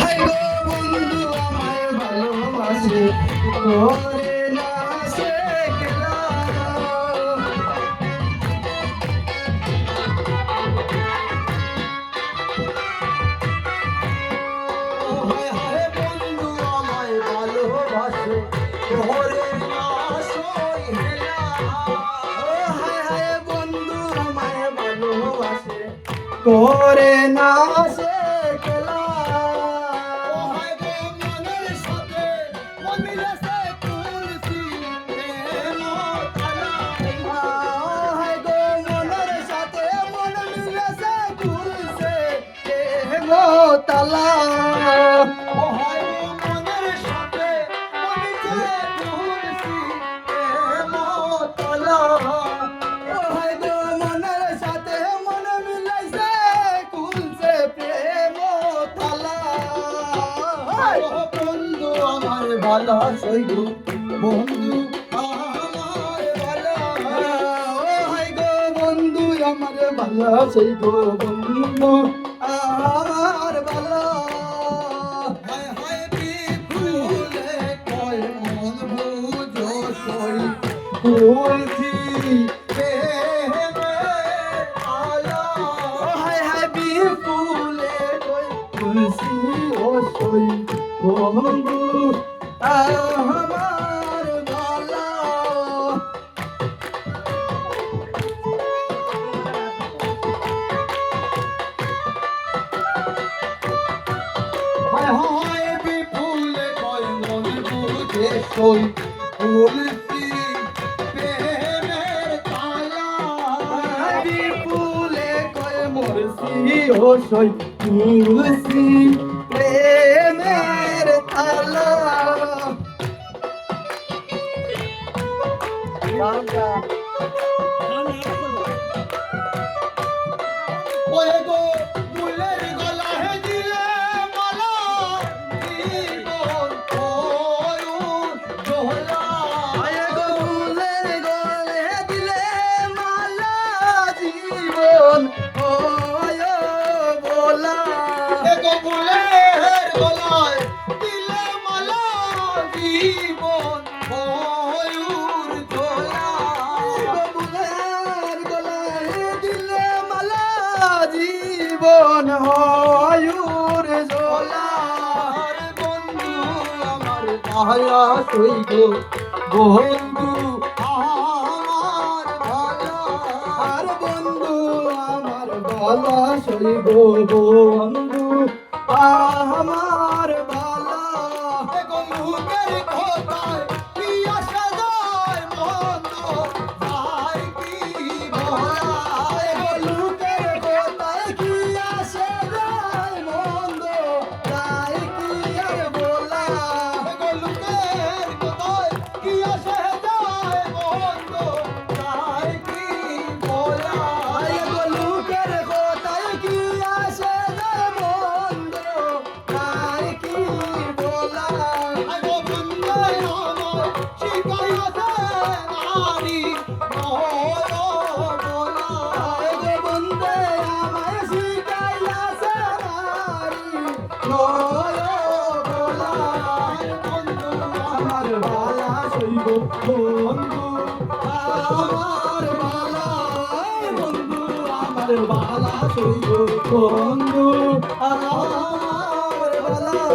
হায় গো বন্ধু আমায় ভালোবাসে করে না সে খেলা। হায় হায় বন্ধু আমায় ভালোবাসে করে না সই হেলা। হায় হায় বন্ধু আমায় ভালোবাসে করে না সে খেলা। হায় গো মনের সাথে মন মিলেছে তুলসী প্রেম তালা। হায় গো মনের সাথে মন মিলেছে তুলসী প্রেম তালা। হায় গো মনের সাথে মন মিলেছে তুলসী প্রেম তালা। হায় গো মনের সাথে মন মিলাইছে তুলসী প্রেম তালা। বন্ধু আমার ভালোবাসে গো বন্ধু আমার ভালো। হায় গো বন্ধু আমার ভালোবাসে গো বন্ধু আমার ভালো। হায় হায় বিপুলে কয় মন বুঝো সই তুলসী প্রেমের আলা। হায় হায় বিপুলে কয় তুলসী ও সই বন্ধু আমার ভালো। হায় হায় বিপুলে কয় মন বুঝে সই তুলসী প্রেমের তালা। বিপুলে কয় মরসি ও সই তুলসী প্রেমের তালা। ওয়ে গো ফুলের গলায় দিলে মালা জীবন অয়ুর দোলা। ওয়ে গো ফুলের গলায় দিলে মালা জীবন অয়ুর দোলা। ওয়ে গো ফুলের গলায় দিলে মালা জীবন অয়ুর দোলা। ফুলের গলায় দিলে মালা জীবন হয়ুর ঝোলা। বন্ধু আমার ভালা সই গো বন্ধু আমার ভালা। আর বন্ধু আমার ভালা সই গো বন্ধু আমার ভালা। লোকের কথায় কি আসা যায় মন্দ যায় কি বলা। লোকের কথায় কি আসে যায় মন্দ যায় কি আর বলা। লোকের কথায় কি আসে যায় মন্দ যায় কি বলা। লোকের কথায় কি আসে যায় মন্দ যায় কি বলা। বন্ধু আমার বালা বন্ধু আমার বালা সইব বন্ধু আমার বালা।